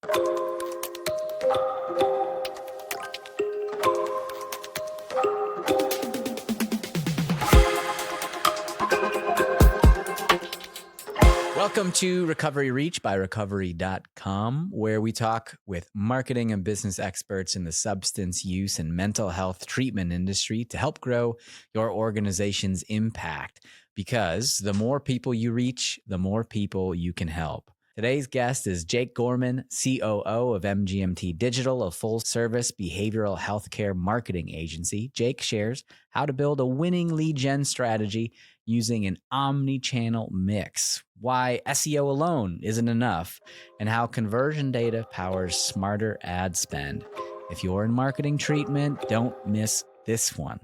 Welcome to Recovery Reach by Recovery.com, where we talk with marketing and business experts in the substance use and mental health treatment industry to help grow your organization's impact. Because the more people you reach, the more people you can help. Today's guest is Jake Gorman, COO of MGMT Digital, a full-service behavioral healthcare marketing agency. Jake shares how to build a winning lead gen strategy using an omnichannel mix, why SEO alone isn't enough, and how conversion data powers smarter ad spend. If you're in marketing treatment, don't miss this one.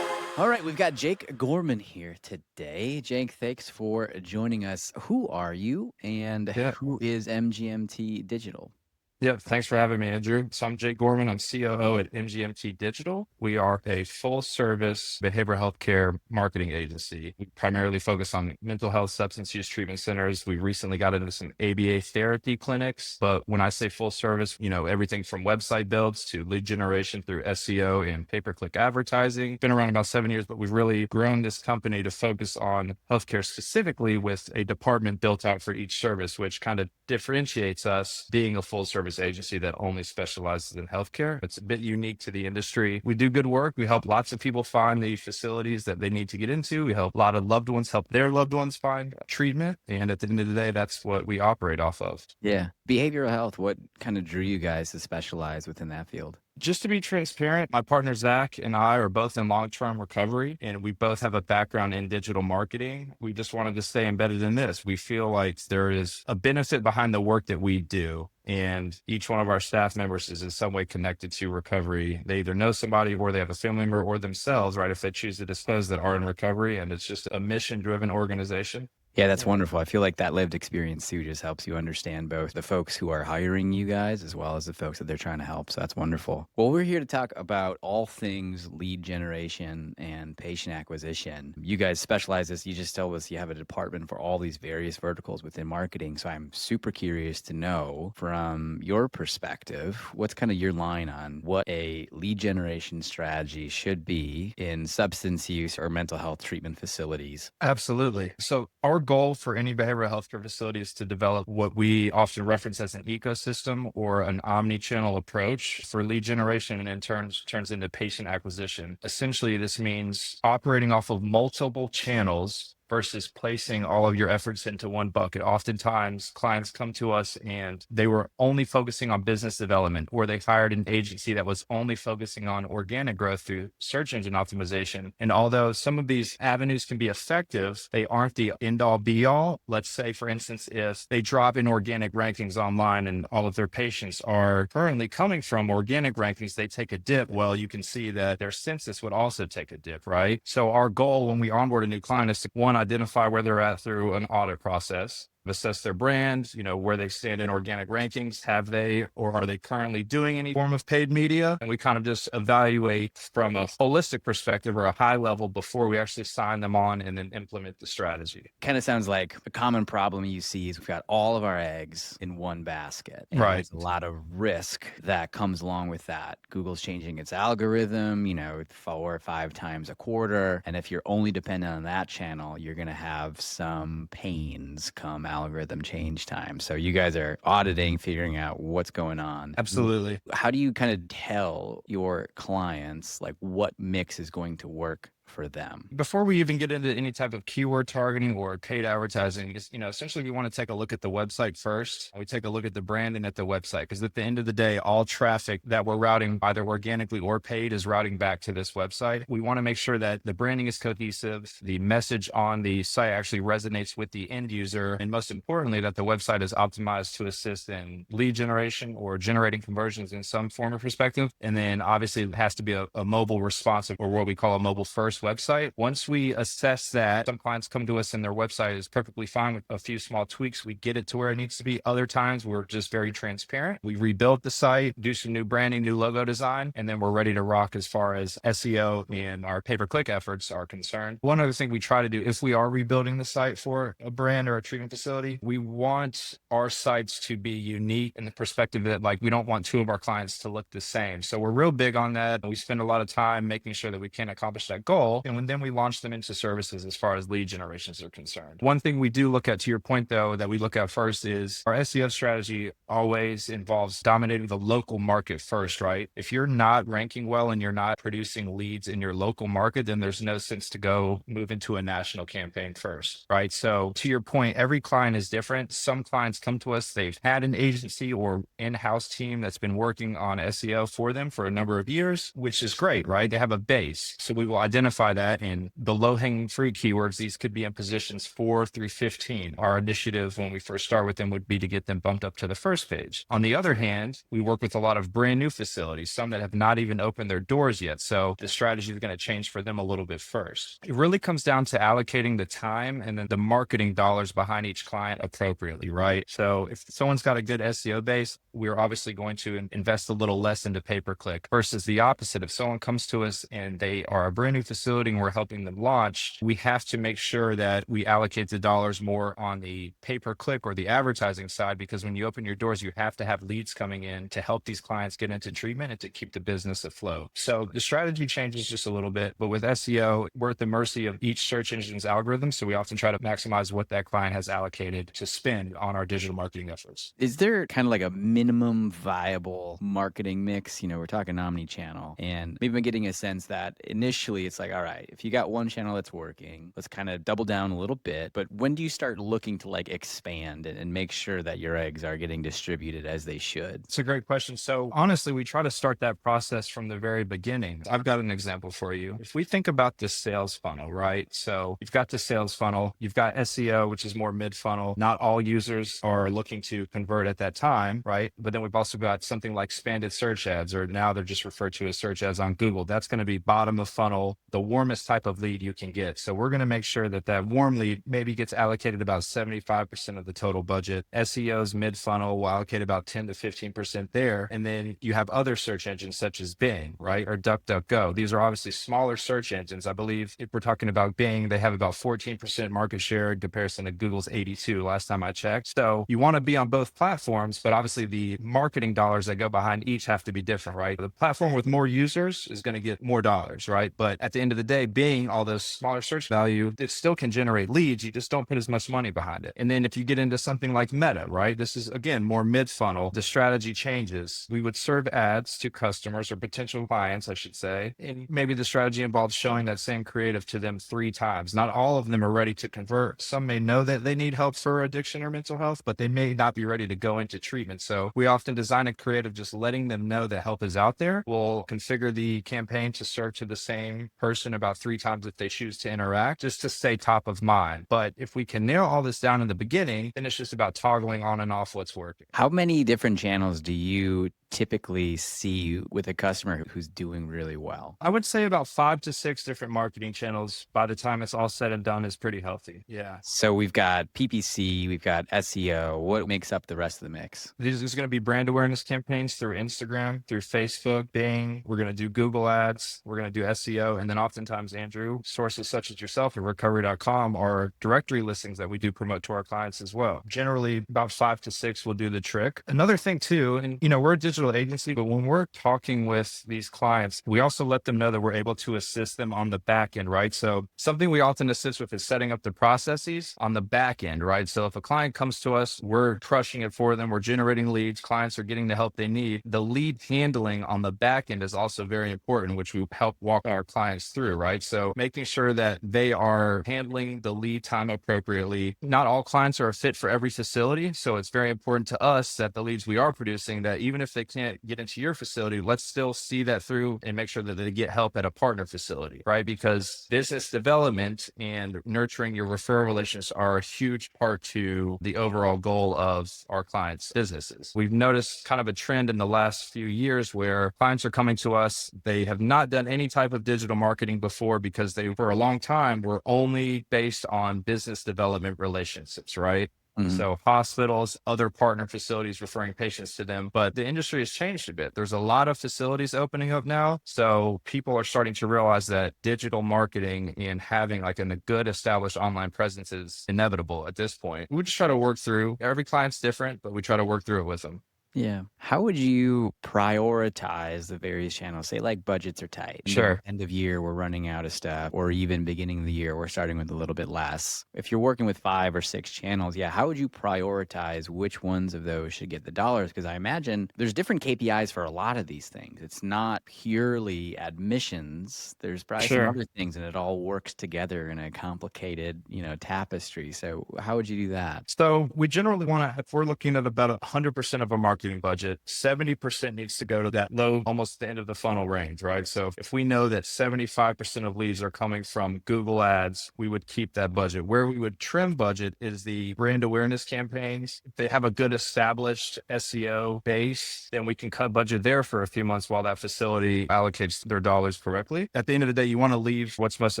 All right, we've got Jake Gorman here today. Jake, thanks for joining us. Who are you and who is MGMT Digital? Yeah, thanks for having me, Andrew. So I'm Jake Gorman. I'm COO at MGMT Digital. We are a full-service behavioral healthcare marketing agency. We primarily focus on mental health substance use treatment centers. We recently got into some ABA therapy clinics. But when I say full service, everything from website builds to lead generation through SEO and pay-per-click advertising. Been around about 7 years, but we've really grown this company to focus on healthcare specifically with a department built out for each service, which kind of differentiates us being a full-service agency that only specializes in healthcare. It's a bit unique to the industry. We do good work. We help lots of people find the facilities that they need to get into. We help a lot of loved ones help their loved ones find treatment. And at the end of the day, that's what we operate off of. Yeah. Behavioral health, what kind of drew you guys to specialize within that field? Just to be transparent, my partner Zach and I are both in long-term recovery, and we both have a background in digital marketing. We just wanted to stay embedded in this. We feel like there is a benefit behind the work that we do, and each one of our staff members is in some way connected to recovery. They either know somebody or they have a family member or themselves, right, if they choose to disclose that are in recovery, and it's just a mission-driven organization. Yeah, that's wonderful. I feel like that lived experience too just helps you understand both the folks who are hiring you guys as well as the folks that they're trying to help. So that's wonderful. Well, we're here to talk about all things lead generation and patient acquisition. You guys specialize this. You just told us you have a department for all these various verticals within marketing. So I'm super curious to know from your perspective, what's kind of your line on what a lead generation strategy should be in substance use or mental health treatment facilities? Absolutely. So our goal for any behavioral healthcare facility is to develop what we often reference as an ecosystem or an omni-channel approach for lead generation, and in turns into patient acquisition. Essentially, this means operating off of multiple channels versus placing all of your efforts into one bucket. Oftentimes, clients come to us and they were only focusing on business development, or they hired an agency that was only focusing on organic growth through search engine optimization. And although some of these avenues can be effective, they aren't the end-all be-all. Let's say, for instance, if they drop in organic rankings online and all of their patients are currently coming from organic rankings, they take a dip. Well, you can see that their census would also take a dip, right? So our goal when we onboard a new client is to, one, identify where they're at through an audit process, assess their brand, where they stand in organic rankings. Have they or are they currently doing any form of paid media? And we kind of just evaluate from a holistic perspective or a high level before we actually sign them on and then implement the strategy. Kind of sounds like a common problem you see is we've got all of our eggs in one basket. And Right. There's a lot of risk that comes along with that. Google's changing its algorithm, 4 or 5 times a quarter. And if you're only dependent on that channel, you're going to have some pains come algorithm change time. So you guys are auditing, figuring out what's going on. Absolutely. How do you kind of tell your clients like what mix is going to work for them? Before we even get into any type of keyword targeting or paid advertising, essentially we want to take a look at the website first. We take a look at the branding at the website, because at the end of the day, all traffic that we're routing either organically or paid is routing back to this website. We want to make sure that the branding is cohesive, the message on the site actually resonates with the end user, and most importantly, that the website is optimized to assist in lead generation or generating conversions in some form or perspective. And then obviously it has to be a mobile responsive, or what we call a mobile first website. Once we assess that, some clients come to us and their website is perfectly fine with a few small tweaks. We get it to where it needs to be. Other times we're just very transparent. We rebuild the site, do some new branding, new logo design, and then we're ready to rock as far as SEO and our pay-per-click efforts are concerned. One other thing we try to do, if we are rebuilding the site for a brand or a treatment facility, we want our sites to be unique in the perspective that like we don't want two of our clients to look the same. So we're real big on that. We spend a lot of time making sure that we can accomplish that goal. And then we launch them into services as far as lead generations are concerned. One thing we do look at, to your point though, that we look at first is our SEO strategy always involves dominating the local market first, right? If you're not ranking well and you're not producing leads in your local market, then there's no sense to go move into a national campaign first, right? So to your point, every client is different. Some clients come to us, they've had an agency or in-house team that's been working on SEO for them for a number of years, which is great, right? They have a base. So we will identify that in the low-hanging fruit keywords. These could be in positions 4 through 15. Our initiative when we first start with them would be to get them bumped up to the first page. On the other hand, we work with a lot of brand new facilities, some that have not even opened their doors yet. So the strategy is going to change for them a little bit first. It really comes down to allocating the time and then the marketing dollars behind each client appropriately, right? So if someone's got a good SEO base, we're obviously going to invest a little less into pay-per-click versus the opposite. If someone comes to us and they are a brand new facility and we're helping them launch, we have to make sure that we allocate the dollars more on the pay-per-click or the advertising side, because when you open your doors, you have to have leads coming in to help these clients get into treatment and to keep the business afloat. So the strategy changes just a little bit, but with SEO, we're at the mercy of each search engine's algorithm. So we often try to maximize what that client has allocated to spend on our digital marketing efforts. Is there kind of like a minimum viable marketing mix? You know, we're talking omnichannel, and maybe I'm getting a sense that initially it's like, all right, if you got one channel that's working, let's kind of double down a little bit. But when do you start looking to like expand and make sure that your eggs are getting distributed as they should? It's a great question. So honestly, we try to start that process from the very beginning. I've got an example for you. If we think about this sales funnel, right? So you've got the sales funnel, you've got SEO, which is more mid-funnel. Not all users are looking to convert at that time, right? But then we've also got something like expanded search ads, or now they're just referred to as search ads on Google. That's going to be bottom of funnel, the warmest type of lead you can get. So we're going to make sure that that warm lead maybe gets allocated about 75% of the total budget. SEO's mid-funnel will allocate about 10 to 15% there. And then you have other search engines such as Bing, right? Or DuckDuckGo. These are obviously smaller search engines. I believe if we're talking about Bing, they have about 14% market share in comparison to Google's 82 last time I checked. So you want to be on both platforms, but obviously the marketing dollars that go behind each have to be different, right? The platform with more users is going to get more dollars, right? But at the end of the day, Bing, all those smaller search value, it still can generate leads. You just don't put as much money behind it. And then if you get into something like Meta, right? This is again more mid-funnel. The strategy changes. We would serve ads to customers or potential clients, I should say. And maybe the strategy involves showing that same creative to them 3 times. Not all of them are ready to convert. Some may know that they need help for addiction or mental health, but they may not be ready to go into treatment. So we often design a creative just letting them know that help is out there. We'll configure the campaign to serve to the same person about 3 times if they choose to interact, just to stay top of mind. But if we can nail all this down in the beginning, then it's just about toggling on and off what's working. How many different channels do you typically see with a customer who's doing really well? I would say about 5 to 6 different marketing channels by the time it's all said and done is pretty healthy. Yeah. So we've got PPC, we've got SEO. What makes up the rest of the mix? There's going to be brand awareness campaigns through Instagram, through Facebook, Bing. We're going to do Google ads. We're going to do SEO. And then oftentimes, Andrew, sources such as yourself at recovery.com are directory listings that we do promote to our clients as well. Generally, about 5 to 6 will do the trick. Another thing too, and we're a digital agency, but when we're talking with these clients, we also let them know that we're able to assist them on the back end, right? So something we often assist with is setting up the processes on the back end, right? So if a client comes to us, we're crushing it for them. We're generating leads. Clients are getting the help they need. The lead handling on the back end is also very important, which we help walk our clients through, right? So making sure that they are handling the lead time appropriately. Not all clients are a fit for every facility. So it's very important to us that the leads we are producing, that even if they can't get into your facility, let's still see that through and make sure that they get help at a partner facility, right? Because business development and nurturing your referral relationships are a huge part to the overall goal of our clients' businesses. We've noticed kind of a trend in the last few years where clients are coming to us, they have not done any type of digital marketing marketing before because they, for a long time, were only based on business development relationships, right? Mhm. So hospitals, other partner facilities referring patients to them. But the industry has changed a bit. There's a lot of facilities opening up now. So people are starting to realize that digital marketing and having like a good established online presence is inevitable at this point. We just try to work through, every client's different, but we try to work through it with them. Yeah. How would you prioritize the various channels? Say like budgets are tight. Sure. End of year, we're running out of stuff, or even beginning of the year, we're starting with a little bit less. If you're working with 5 or 6 channels, yeah, how would you prioritize which ones of those should get the dollars? Because I imagine there's different KPIs for a lot of these things. It's not purely admissions. There's probably some Sure. other things, and it all works together in a complicated, tapestry. So how would you do that? So we generally want to, if we're looking at about 100% of a marketing budget, 70% needs to go to that low, almost the end of the funnel range, right? So if we know that 75% of leads are coming from Google ads, we would keep that budget. Where we would trim budget is the brand awareness campaigns. If they have a good established SEO base, then we can cut budget there for a few months while that facility allocates their dollars correctly. At the end of the day, you want to leave what's most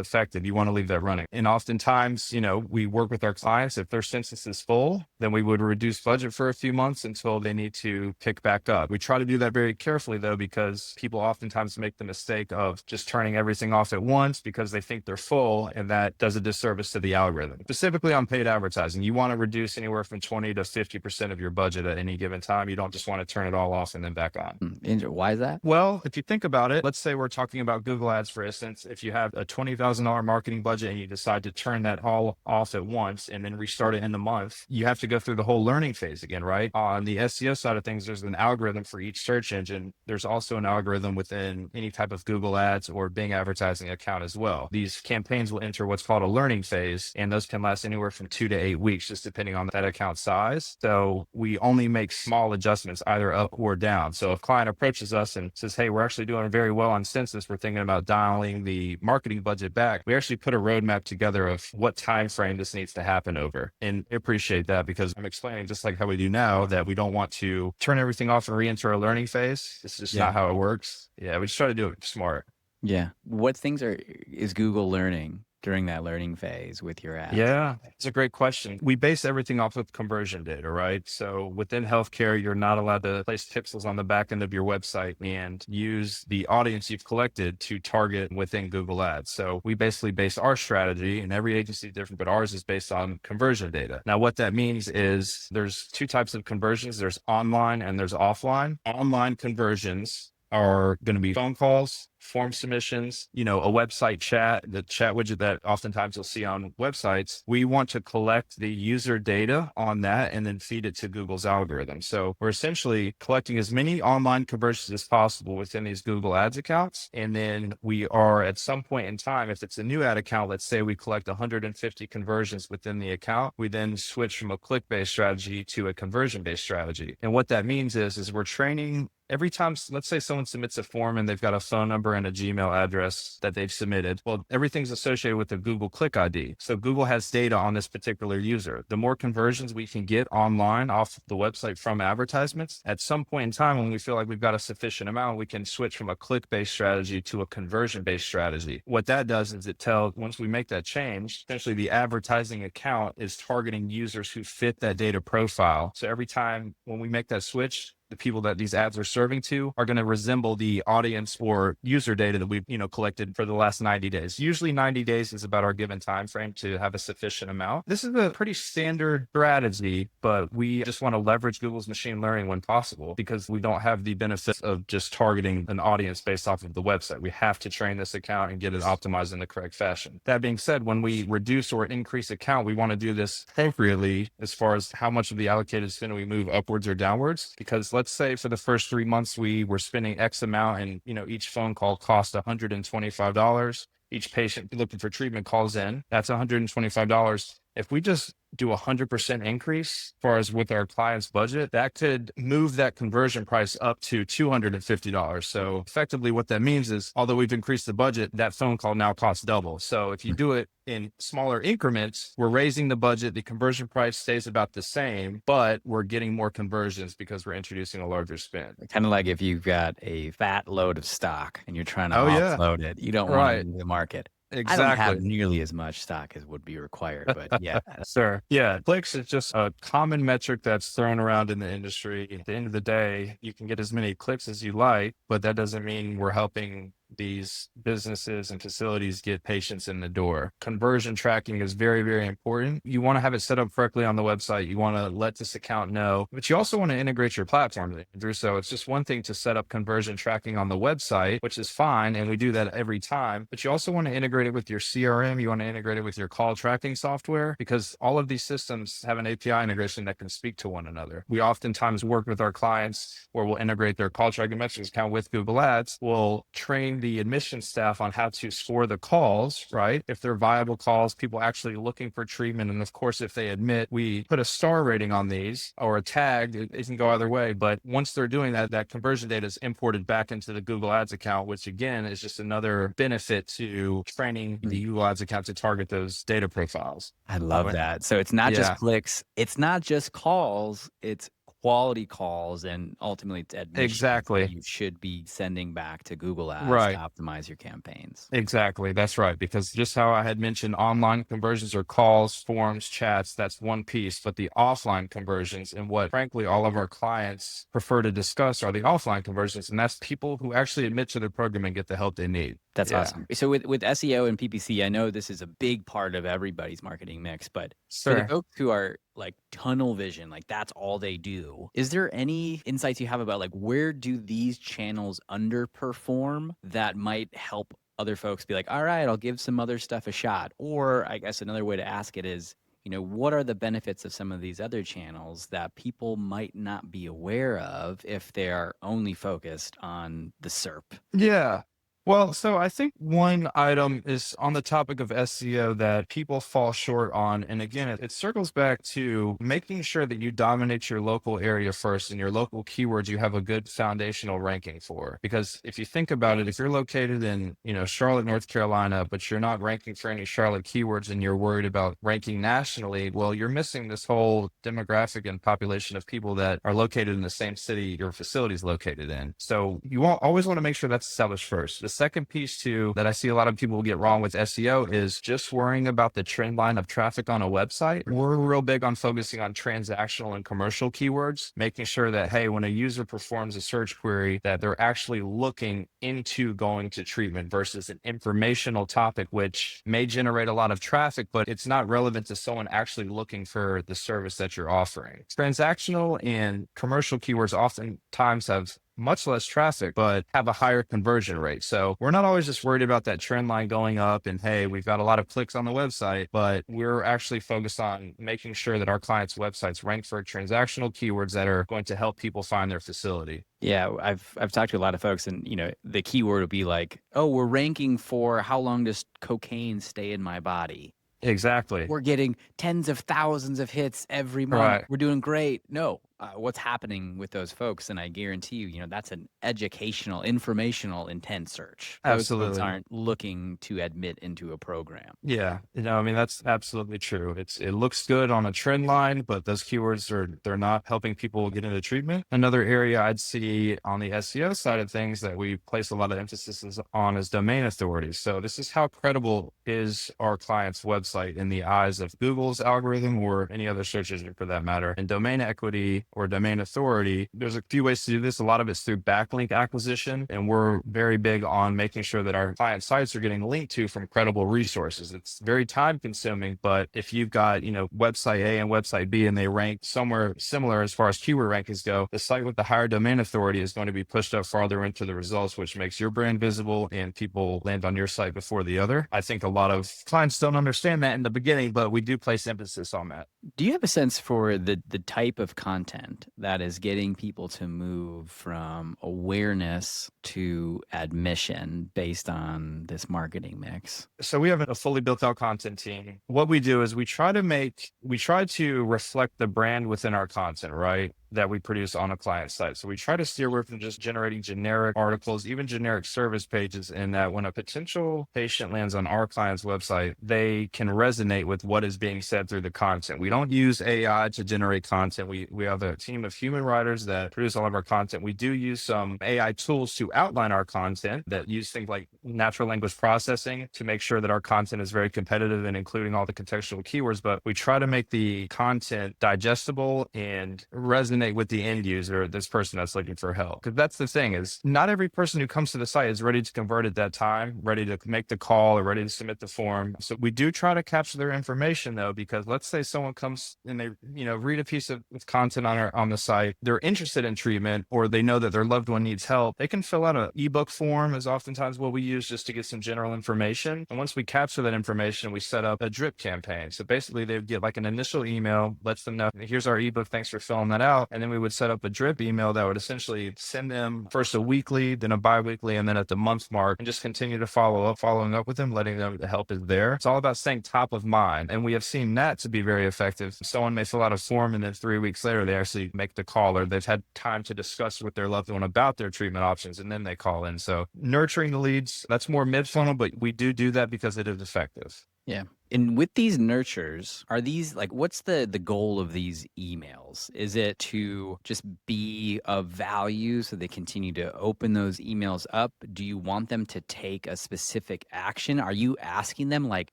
effective. You want to leave that running. And oftentimes, we work with our clients. If their census is full, then we would reduce budget for a few months until they need to pick back up. We try to do that very carefully though, because people oftentimes make the mistake of just turning everything off at once because they think they're full, and that does a disservice to the algorithm. Specifically on paid advertising, you want to reduce anywhere from 20 to 50% of your budget at any given time. You don't just want to turn it all off and then back on. Why is that? Well, if you think about it, let's say we're talking about Google ads, for instance. If you have a $20,000 marketing budget and you decide to turn that all off at once and then restart it in the month, you have to go through the whole learning phase again, right? On the SEO side of things, there's an algorithm for each search engine. There's also an algorithm within any type of Google ads or Bing advertising account as well. These campaigns will enter what's called a learning phase, and those can last anywhere from 2 to 8 weeks, just depending on that account size. So we only make small adjustments, either up or down. So if a client approaches us and says, hey, we're actually doing very well on census, we're thinking about dialing the marketing budget back, we actually put a roadmap together of what time frame this needs to happen over. And I appreciate that, because I'm explaining, just like how we do now, that we don't want to turn everything off and re-enter a learning phase. It's just not how it works. Yeah, we just try to do it smart. Yeah. What things is Google learning during that learning phase with your ads? Yeah, it's a great question. We base everything off of conversion data, right? So within healthcare, you're not allowed to place pixels on the back end of your website and use the audience you've collected to target within Google Ads. So we basically base our strategy, and every agency is different, but ours is based on conversion data. Now, what that means is there's 2 types of conversions. There's online and there's offline. Online conversions are going to be phone calls, form submissions, a website chat, the chat widget that oftentimes you'll see on websites. We want to collect the user data on that and then feed it to Google's algorithm. So we're essentially collecting as many online conversions as possible within these Google Ads accounts. And then we are, at some point in time, if it's a new ad account, let's say we collect 150 conversions within the account, we then switch from a click-based strategy to a conversion-based strategy. And what that means is we're training every time. Let's say someone submits a form and they've got a phone number and a Gmail address that they've submitted. Well, everything's associated with the Google Click ID. So Google has data on this particular user. The more conversions we can get online off the website from advertisements, at some point in time, when we feel like we've got a sufficient amount, we can switch from a click-based strategy to a conversion-based strategy. What that does is once we make that change, essentially the advertising account is targeting users who fit that data profile. So every time when we make that switch, the people that these ads are serving to are going to resemble the audience or user data that we've collected for the last 90 days. Usually 90 days is about our given time frame to have a sufficient amount. This is a pretty standard strategy, but we just want to leverage Google's machine learning when possible, because we don't have the benefit of just targeting an audience based off of the website. We have to train this account and get it optimized in the correct fashion. That being said, when we reduce or increase account, we want to do this appropriately as far as how much of the allocated spend we move upwards or downwards, because let's say for the first 3 months, we were spending X amount, and, each phone call cost $125. Each patient looking for treatment calls in. That's $125. If we just do 100% increase as far as with our client's budget, that could move that conversion price up to $250. So effectively what that means is, although we've increased the budget, that phone call now costs double. So if you do it in smaller increments, we're raising the budget, the conversion price stays about the same, but we're getting more conversions because we're introducing a larger spend. Kind of like if you've got a fat load of stock and you're trying to Oh yeah, offload it, you don't want it right. into the market. I don't have Exactly. nearly as much stock as would be required, but yeah. Sure. Yeah. Clicks is just a common metric that's thrown around in the industry. At the end of the day, you can get as many clicks as you like, but that doesn't mean we're helping these businesses and facilities get patients in the door. Conversion tracking is very, very important. You want to have it set up correctly on the website. You want to let this account know, but you also want to integrate your platform, Andrew. So it's just one thing to set up conversion tracking on the website, which is fine. And we do that every time, but you also want to integrate it with your CRM. You want to integrate it with your call tracking software, because all of these systems have an API integration that can speak to one another. We oftentimes work with our clients where we'll integrate their call tracking metrics account with Google Ads. We'll train the admission staff on how to score the calls, right? If they're viable calls, people actually looking for treatment. And of course, if they admit, we put a star rating on these or a tag. It can go either way. But once they're doing that, that conversion data is imported back into the Google Ads account, which again is just another benefit to training the Google Ads account to target those data profiles. I love that. So it's not just Yeah, clicks, it's not just calls, it's quality calls, and ultimately it's admissions that exactly. you should be sending back to Google Ads to Right. optimize your campaigns. Exactly. That's right. Because just how I had mentioned, online conversions are calls, forms, chats. That's one piece. But the offline conversions, and what frankly all of our clients prefer to discuss, are the offline conversions. And that's people who actually admit to the program and get the help they need. That's Yeah. awesome. So with SEO and PPC, I know this is a big part of everybody's marketing mix, but for the Sure. folks who are like tunnel vision, like that's all they do, is there any insights you have about like where do these channels underperform that might help other folks be like, all right, I'll give some other stuff a shot? Or I guess another way to ask it is, what are the benefits of some of these other channels that people might not be aware of if they are only focused on the SERP? Yeah. Well, so I think one item is on the topic of SEO that people fall short on. And again, it circles back to making sure that you dominate your local area first and your local keywords you have a good foundational ranking for. Because if you think about it, if you're located in, Charlotte, North Carolina, but you're not ranking for any Charlotte keywords and you're worried about ranking nationally, well, you're missing this whole demographic and population of people that are located in the same city your facility is located in. So you always want to make sure that's established first. The second piece too that I see a lot of people get wrong with SEO is just worrying about the trend line of traffic on a website. We're real big on focusing on transactional and commercial keywords, making sure that, hey, when a user performs a search query, that they're actually looking into going to treatment versus an informational topic, which may generate a lot of traffic, but it's not relevant to someone actually looking for the service that you're offering. Transactional and commercial keywords oftentimes have much less traffic, but have a higher conversion rate. So we're not always just worried about that trend line going up and, hey, we've got a lot of clicks on the website, but we're actually focused on making sure that our clients' websites rank for transactional keywords that are going to help people find their facility. Yeah, I've talked to a lot of folks, and the keyword will be like, "Oh, we're ranking for how long does cocaine stay in my body?" Exactly. We're getting tens of thousands of hits every month. Right. We're doing great. No, what's happening with those folks? And I guarantee you, that's an educational, informational intent search. Those folks Absolutely. aren't looking to admit into a program. Yeah, I mean, that's absolutely true. It looks good on a trend line, but those keywords they're not helping people get into treatment. Another area I'd see on the SEO side of things that we place a lot of emphasis on is domain authority. So this is how credible is our client's website in the eyes of Google's algorithm or any other search engine for that matter. And domain equity or domain authority, there's a few ways to do this. A lot of it's through backlink acquisition, and we're very big on making sure that our client sites are getting linked to from credible resources. It's very time consuming, but if you've got, website A and website B and they rank somewhere similar as far as keyword rankings go, the site with the higher domain authority is going to be pushed up farther into the results, which makes your brand visible and people land on your site before the other. I think a lot of clients don't understand that in the beginning, but we do place emphasis on that. Do you have a sense for the type of content content that is getting people to move from awareness to admission based on this marketing mix? So we have a fully built out content team. What we do is we try to reflect the brand within our content, right? That we produce on a client site. So we try to steer away from just generating generic articles, even generic service pages, in that when a potential patient lands on our client's website, they can resonate with what is being said through the content. We don't use AI to generate content. We have a team of human writers that produce all of our content. We do use some AI tools to outline our content that use things like natural language processing to make sure that our content is very competitive and including all the contextual keywords. But we try to make the content digestible and resonate with the end user, this person that's looking for help. Because that's the thing, is not every person who comes to the site is ready to convert at that time, ready to make the call or ready to submit the form. So we do try to capture their information though, because let's say someone comes and they, read a piece of content on the site, they're interested in treatment, or they know that their loved one needs help. They can fill out an ebook form is oftentimes what we use just to get some general information. And once we capture that information, we set up a drip campaign. So basically they would get like an initial email, lets them know, here's our ebook, thanks for filling that out. And then we would set up a drip email that would essentially send them first a weekly, then a bi-weekly, and then at the month mark, and just continue to following up with them, letting them know the help is there. It's all about staying top of mind. And we have seen that to be very effective. Someone may fill out a form and then 3 weeks later, they actually make the call, or they've had time to discuss with their loved one about their treatment options, and then they call in. So nurturing the leads, that's more mid-funnel, but we do that because it is effective. Yeah. And with these nurtures, are these like, what's the goal of these emails? Is it to just be of value so they continue to open those emails up? Do you want them to take a specific action? Are you asking them like,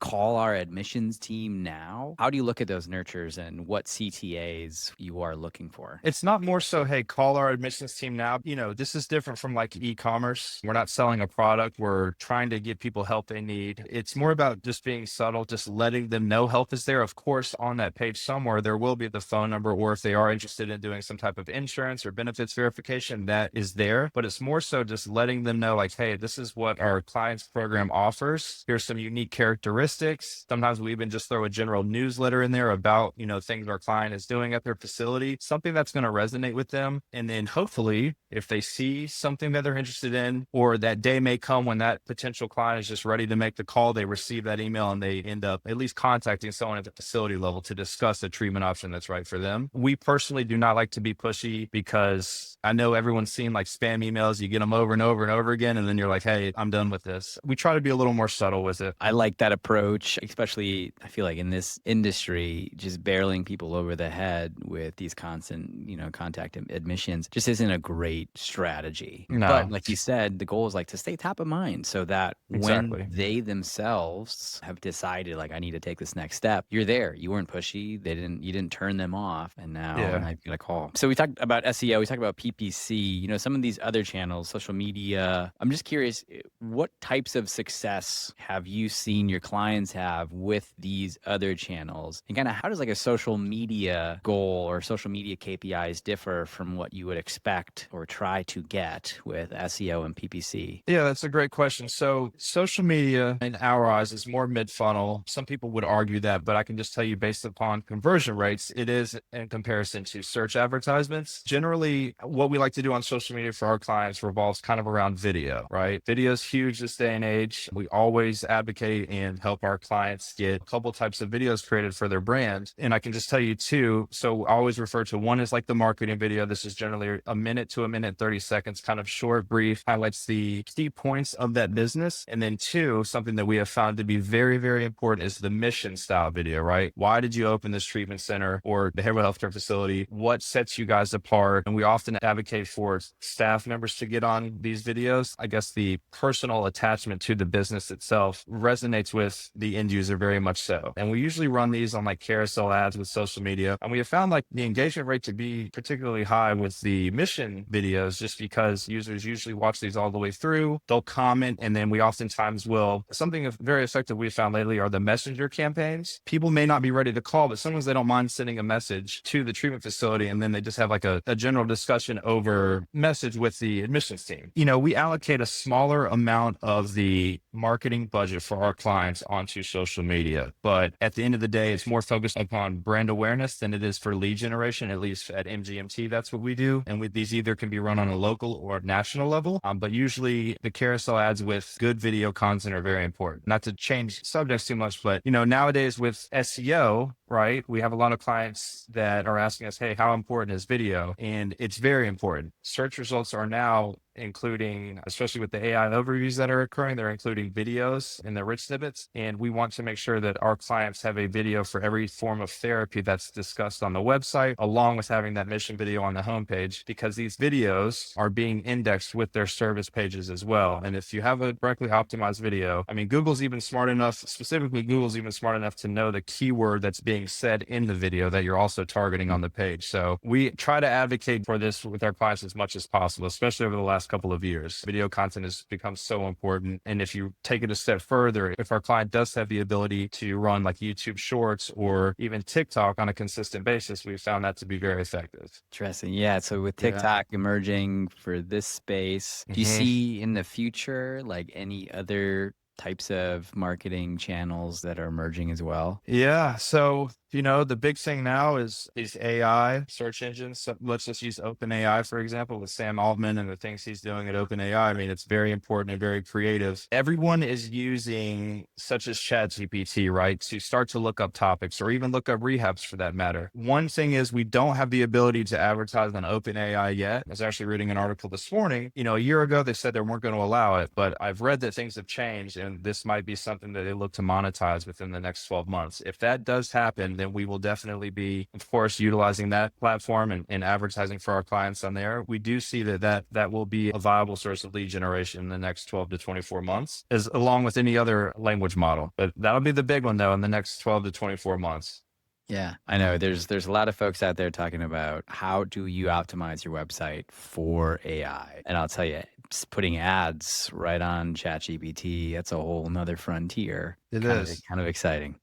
call our admissions team now? How do you look at those nurtures and what CTAs you are looking for? It's not more so, hey, call our admissions team now. This is different from like e-commerce. We're not selling a product. We're trying to give people help they need. It's more about just being subtle, just letting them know help is there. Of course, on that page somewhere, there will be the phone number, or if they are interested in doing some type of insurance or benefits verification, that is there. But it's more so just letting them know like, hey, this is what our client's program offers. Here's some unique characteristics. Sometimes we even just throw a general newsletter in there about, things our client is doing at their facility, something that's going to resonate with them. And then hopefully, if they see something that they're interested in, or that day may come when that potential client is just ready to make the call, they receive that email and they end up at least contacting someone at the facility level to discuss a treatment option that's right for them. We personally do not like to be pushy, because I know everyone's seen like spam emails. You get them over and over and over again, and then you're like, hey, I'm done with this. We try to be a little more subtle with it. I like that approach, especially I feel like in this industry, just barreling people over the head with these constant, contact admissions just isn't a great strategy. No. But like you said, the goal is like to stay top of mind so that Exactly. when they themselves have decided like, I need to take this next step, you're there. You weren't pushy. You didn't turn them off, and now you've got a call. So we talked about SEO, we talked about PPC, some of these other channels, social media. I'm just curious, what types of success have you seen your clients have with these other channels? And kind of how does like a social media goal or social media KPIs differ from what you would expect or try to get with SEO and PPC? Yeah, that's a great question. So social media in our eyes is more mid-funnel. Some people would argue that, but I can just tell you based upon conversion rates, it is in comparison to search advertisements. Generally, what we like to do on social media for our clients revolves kind of around video, right? Video is huge this day and age. We always advocate and help our clients get a couple types of videos created for their brand. And I can just tell you too, so I always refer to one as like the marketing video. This is generally a minute to a minute, 30 seconds, kind of short, brief, highlights the key points of that business. And then two, something that we have found to be very, very important is the mission style video, right? Why did you open this treatment center or behavioral healthcare facility? What sets you guys apart? And we often advocate for staff members to get on these videos. I guess the personal attachment to the business itself resonates with the end user very much so. And we usually run these on like carousel ads with social media. And we have found like the engagement rate to be particularly high with the mission videos, just because users usually watch these all the way through. They'll comment, and then we oftentimes will. Something very effective we found lately are the messenger campaigns. People may not be ready to call, but sometimes they don't mind sending a message to the treatment facility, and then they just have like a general discussion over message with the admissions team. We allocate a smaller amount of the marketing budget for our clients onto social media, but at the end of the day, it's more focused upon brand awareness than it is for lead generation. At least at MGMT, that's what we do. And these either can be run on a local or national level, but usually the carousel ads with good video content are very important. Not to change subjects too much, but nowadays with SEO, right, we have a lot of clients that are asking us, hey, how important is video? And it's very important. Search results are now including, especially with the AI overviews that are occurring, they're including videos in the rich snippets. And we want to make sure that our clients have a video for every form of therapy that's discussed on the website, along with having that mission video on the homepage, because these videos are being indexed with their service pages as well. And if you have a correctly optimized video, Google's even smart enough, specifically Google's even smart enough to know the keyword that's being said in the video that you're also targeting on the page. So we try to advocate for this with our clients as much as possible, especially over the last couple of years. Video content has become so important. And if you take it a step further, if our client does have the ability to run like YouTube Shorts or even TikTok on a consistent basis, we've found that to be very effective. Interesting. Yeah. So with TikTok emerging for this space, do you see in the future like any other types of marketing channels that are emerging as well? Yeah. So, the big thing now is AI search engines. So let's just use OpenAI, for example, with Sam Altman and the things he's doing at OpenAI. It's very important and very creative. Everyone is using such as ChatGPT, right, to start to look up topics or even look up rehabs for that matter. One thing is we don't have the ability to advertise on OpenAI yet. I was actually reading an article this morning. A year ago, they said they weren't going to allow it, but I've read that things have changed and this might be something that they look to monetize within the next 12 months. If that does happen, then we will definitely be, of course, utilizing that platform and advertising for our clients on there. We do see that will be a viable source of lead generation in the next 12 to 24 months, along with any other language model. But that'll be the big one, though, in the next 12 to 24 months. Yeah, I know there's a lot of folks out there talking about how do you optimize your website for AI. And I'll tell you, just putting ads right on ChatGPT, that's a whole nother frontier. It is kind of exciting.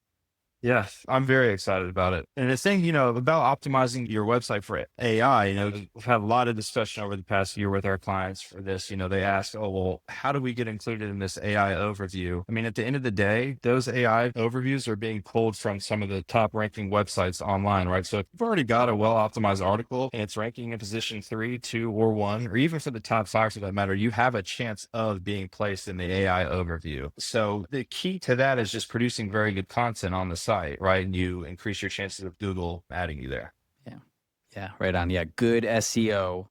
Yeah, I'm very excited about it. And the thing, about optimizing your website for AI, we've had a lot of discussion over the past year with our clients for this. They ask, oh, well, how do we get included in this AI overview? At the end of the day, those AI overviews are being pulled from some of the top ranking websites online, right? So if you've already got a well-optimized article and it's ranking in position 3, 2, or 1, or even for the top 5 for that matter, you have a chance of being placed in the AI overview. So the key to that is just producing very good content on the site, right? And you increase your chances of Google adding you there. Yeah, right on. Yeah, good SEO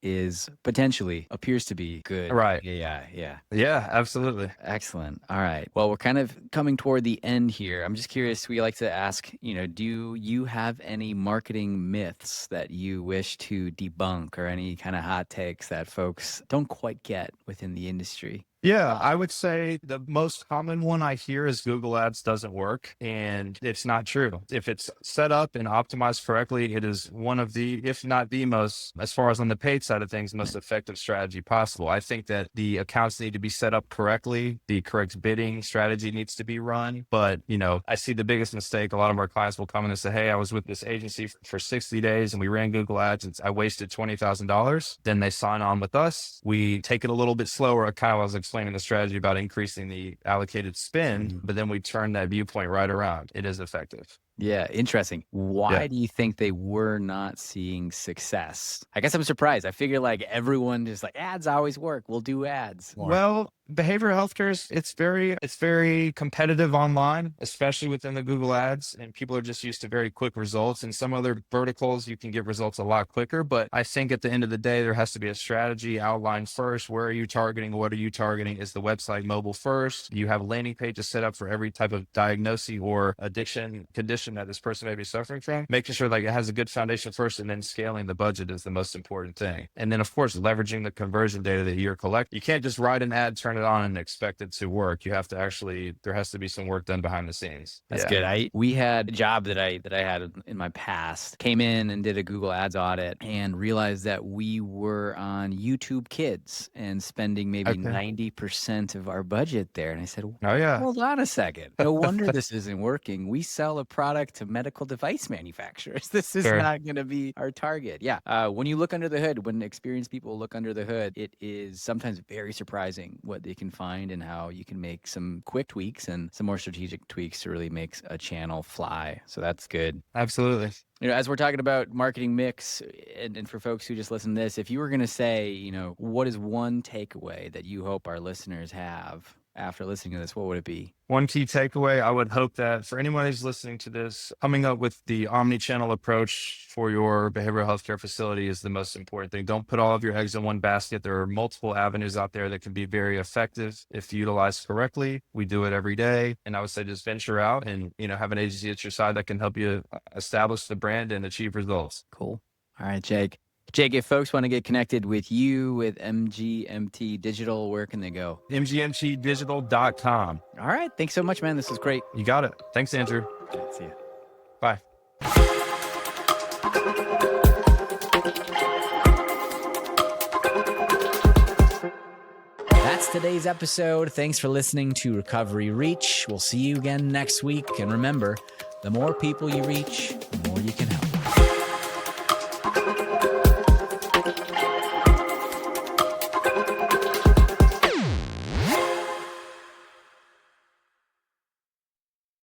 appears to be good. Right. Yeah. Yeah, absolutely. Excellent. All right. Well, we're kind of coming toward the end here. I'm just curious, we like to ask, do you have any marketing myths that you wish to debunk or any kind of hot takes that folks don't quite get within the industry? Yeah, I would say the most common one I hear is Google Ads doesn't work, and it's not true. If it's set up and optimized correctly, it is one of the, if not the most, as far as on the paid side of things, most effective strategy possible. I think that the accounts need to be set up correctly. The correct bidding strategy needs to be run. But, I see the biggest mistake. A lot of our clients will come in and say, hey, I was with this agency for 60 days and we ran Google Ads and I wasted $20,000. Then they sign on with us. We take it a little bit slower. Kind of was explaining the strategy about increasing the allocated spend, but then we turn that viewpoint right around. It is effective. Yeah, interesting. Why do you think they were not seeing success? I guess I'm surprised. I figure like everyone just like ads always work. We'll do ads more. Well, behavioral healthcare is it's very competitive online, especially within the Google Ads, and people are just used to very quick results. In some other verticals, you can get results a lot quicker. But I think at the end of the day, there has to be a strategy outlined first. Where are you targeting? What are you targeting? Is the website mobile first? You have landing pages set up for every type of diagnosis or addiction condition that this person may be suffering from, making sure like it has a good foundation first, and then scaling the budget is the most important thing. And then of course, leveraging the conversion data that you're collecting. You can't just write an ad, turn turn it on and expect it to work. You have to actually, there has to be some work done behind the scenes. That's good. We had a job that I had in my past, came in and did a Google Ads audit and realized that we were on YouTube Kids and spending maybe 90% of our budget there. And I said, Oh yeah. hold on a second. No wonder this isn't working. We sell a product to medical device manufacturers. This is not going to be our target. Yeah. When you look under the hood, when experienced people look under the hood, it is sometimes very surprising what they can find and how you can make some quick tweaks and some more strategic tweaks to really make a channel fly. So that's good. Absolutely. You know, as we're talking about marketing mix, and for folks who just listen to this, if you were going to say, you know, what is one takeaway that you hope our listeners have after listening to this, what would it be? One key takeaway, I would hope that for anyone who's listening to this, coming up with the omni-channel approach for your behavioral healthcare facility is the most important thing. Don't put all of your eggs in one basket. There are multiple avenues out there that can be very effective if utilized correctly. We do it every day. And I would say just venture out and, you know, have an agency at your side that can help you establish the brand and achieve results. Cool. All right, Jake. Jake, if folks want to get connected with you, with MGMT Digital, where can they go? MGMTdigital.com. All right. Thanks so much, man. This is great. You got it. Thanks, Andrew. See ya. Bye. That's today's episode. Thanks for listening to Recovery Reach. We'll see you again next week. And remember, the more people you reach, the more you can help.